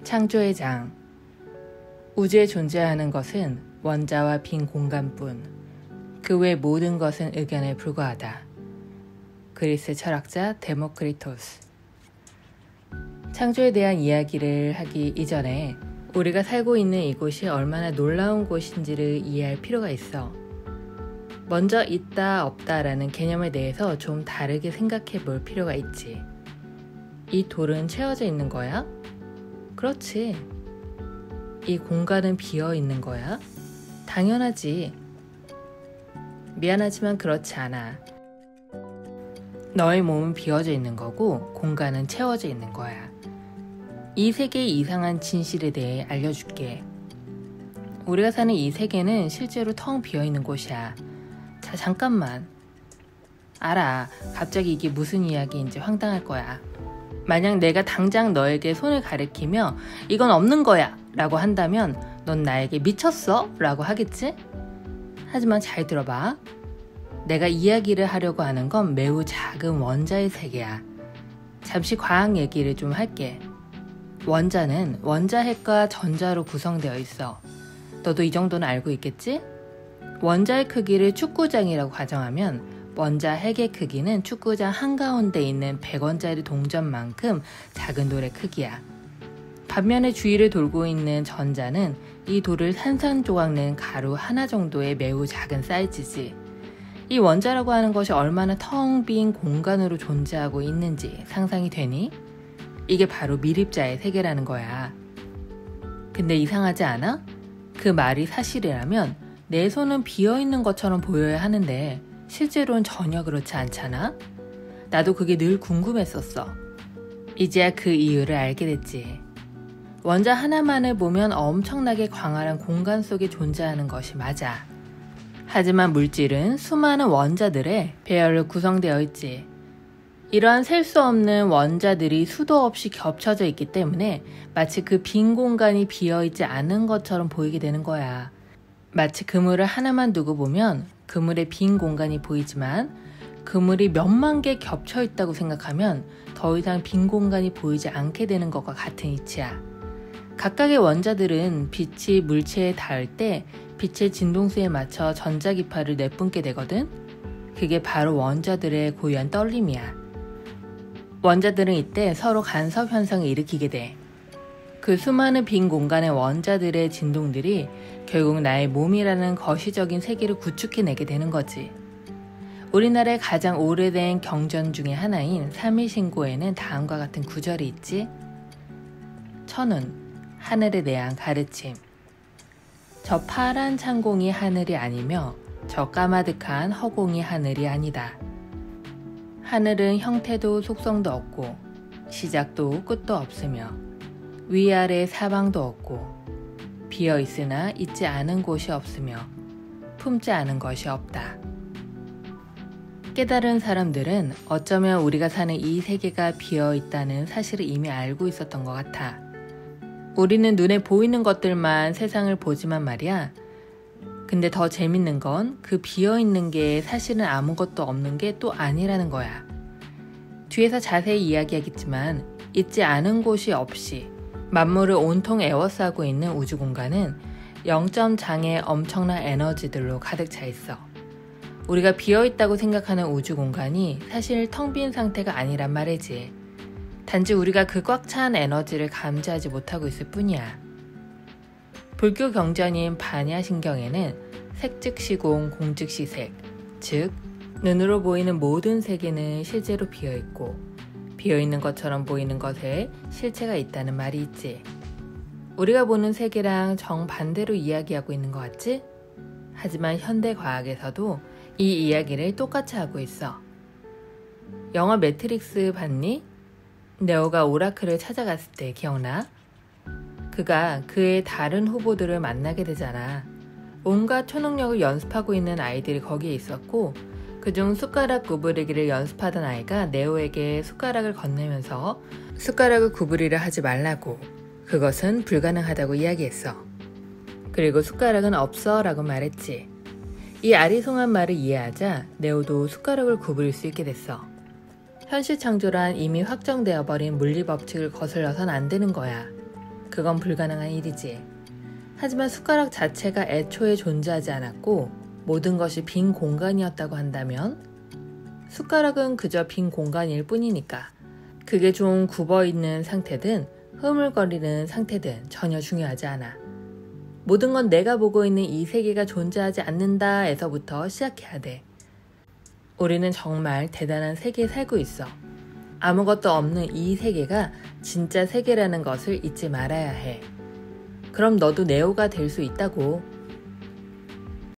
창조의 장. 우주에 존재하는 것은 원자와 빈 공간뿐. 그 외 모든 것은 의견에 불과하다. 그리스 철학자 데모크리토스. 창조에 대한 이야기를 하기 이전에 우리가 살고 있는 이곳이 얼마나 놀라운 곳인지를 이해할 필요가 있어. 먼저 있다 없다라는 개념에 대해서 좀 다르게 생각해 볼 필요가 있지. 이 돌은 채워져 있는 거야? 그렇지. 이 공간은 비어 있는 거야? 당연하지. 미안하지만 그렇지 않아. 너의 몸은 비어져 있는 거고 공간은 채워져 있는 거야. 이 세계의 이상한 진실에 대해 알려줄게. 우리가 사는 이 세계는 실제로 텅 비어 있는 곳이야. 자, 잠깐만. 알아. 갑자기 이게 무슨 이야기인지 황당할 거야. 만약 내가 당장 너에게 손을 가리키며 이건 없는 거야 라고 한다면 넌 나에게 미쳤어? 라고 하겠지? 하지만 잘 들어봐. 내가 이야기를 하려고 하는 건 매우 작은 원자의 세계야. 잠시 과학 얘기를 좀 할게. 원자는 원자핵과 전자로 구성되어 있어. 너도 이 정도는 알고 있겠지? 원자의 크기를 축구장이라고 가정하면 원자핵의 크기는 축구장 한가운데 있는 100원짜리 동전만큼 작은 돌의 크기야. 반면에 주위를 돌고 있는 전자는 이 돌을 산산조각 낸 가루 하나 정도의 매우 작은 사이즈지. 이 원자라고 하는 것이 얼마나 텅 빈 공간으로 존재하고 있는지 상상이 되니? 이게 바로 미립자의 세계라는 거야. 근데 이상하지 않아? 그 말이 사실이라면 내 손은 비어있는 것처럼 보여야 하는데 실제로는 전혀 그렇지 않잖아? 나도 그게 늘 궁금했었어. 이제야 그 이유를 알게 됐지. 원자 하나만을 보면 엄청나게 광활한 공간 속에 존재하는 것이 맞아. 하지만 물질은 수많은 원자들의 배열로 구성되어 있지. 이러한 셀 수 없는 원자들이 수도 없이 겹쳐져 있기 때문에 마치 그 빈 공간이 비어있지 않은 것처럼 보이게 되는 거야. 마치 그물을 하나만 두고 보면 그물에 빈 공간이 보이지만 그물이 몇만 개 겹쳐 있다고 생각하면 더 이상 빈 공간이 보이지 않게 되는 것과 같은 이치야. 각각의 원자들은 빛이 물체에 닿을 때 빛의 진동수에 맞춰 전자기파를 내뿜게 되거든. 그게 바로 원자들의 고유한 떨림이야. 원자들은 이때 서로 간섭 현상을 일으키게 돼. 그 수많은 빈 공간의 원자들의 진동들이 결국 나의 몸이라는 거시적인 세계를 구축해내게 되는 거지. 우리나라의 가장 오래된 경전 중에 하나인 삼일신고에는 다음과 같은 구절이 있지. 천운, 하늘에 대한 가르침. 저 파란 창공이 하늘이 아니며 저 까마득한 허공이 하늘이 아니다. 하늘은 형태도 속성도 없고 시작도 끝도 없으며 위아래 사방도 없고 비어있으나 있지 않은 곳이 없으며 품지 않은 것이 없다. 깨달은 사람들은 어쩌면 우리가 사는 이 세계가 비어있다는 사실을 이미 알고 있었던 것 같아. 우리는 눈에 보이는 것들만 세상을 보지만 말이야. 근데 더 재밌는 건 그 비어있는 게 사실은 아무것도 없는 게 또 아니라는 거야. 뒤에서 자세히 이야기하겠지만 있지 않은 곳이 없이 만물을 온통 에워싸고 있는 우주 공간은 0점장의 엄청난 에너지들로 가득 차 있어. 우리가 비어있다고 생각하는 우주 공간이 사실 텅 빈 상태가 아니란 말이지. 단지 우리가 그 꽉 찬 에너지를 감지하지 못하고 있을 뿐이야. 불교 경전인 반야신경에는 색즉시공 공즉시색, 즉 눈으로 보이는 모든 세계는 실제로 비어있고 비어있는 것처럼 보이는 것에 실체가 있다는 말이 있지. 우리가 보는 세계랑 정반대로 이야기하고 있는 것 같지? 하지만 현대과학에서도 이 이야기를 똑같이 하고 있어. 영화 매트릭스 봤니? 네오가 오라클을 찾아갔을 때 기억나? 그가 그의 다른 후보들을 만나게 되잖아. 온갖 초능력을 연습하고 있는 아이들이 거기에 있었고 그중 숟가락 구부리기를 연습하던 아이가 네오에게 숟가락을 건네면서 숟가락을 구부리려 하지 말라고, 그것은 불가능하다고 이야기했어. 그리고 숟가락은 없어 라고 말했지. 이 아리송한 말을 이해하자 네오도 숟가락을 구부릴 수 있게 됐어. 현실 창조란 이미 확정되어 버린 물리 법칙을 거슬러선 안 되는 거야. 그건 불가능한 일이지. 하지만 숟가락 자체가 애초에 존재하지 않았고 모든 것이 빈 공간이었다고 한다면 숟가락은 그저 빈 공간일 뿐이니까 그게 좀 굽어있는 상태든 흐물거리는 상태든 전혀 중요하지 않아. 모든 건 내가 보고 있는 이 세계가 존재하지 않는다 에서부터 시작해야 돼. 우리는 정말 대단한 세계에 살고 있어. 아무것도 없는 이 세계가 진짜 세계라는 것을 잊지 말아야 해. 그럼 너도 네오가 될 수 있다고.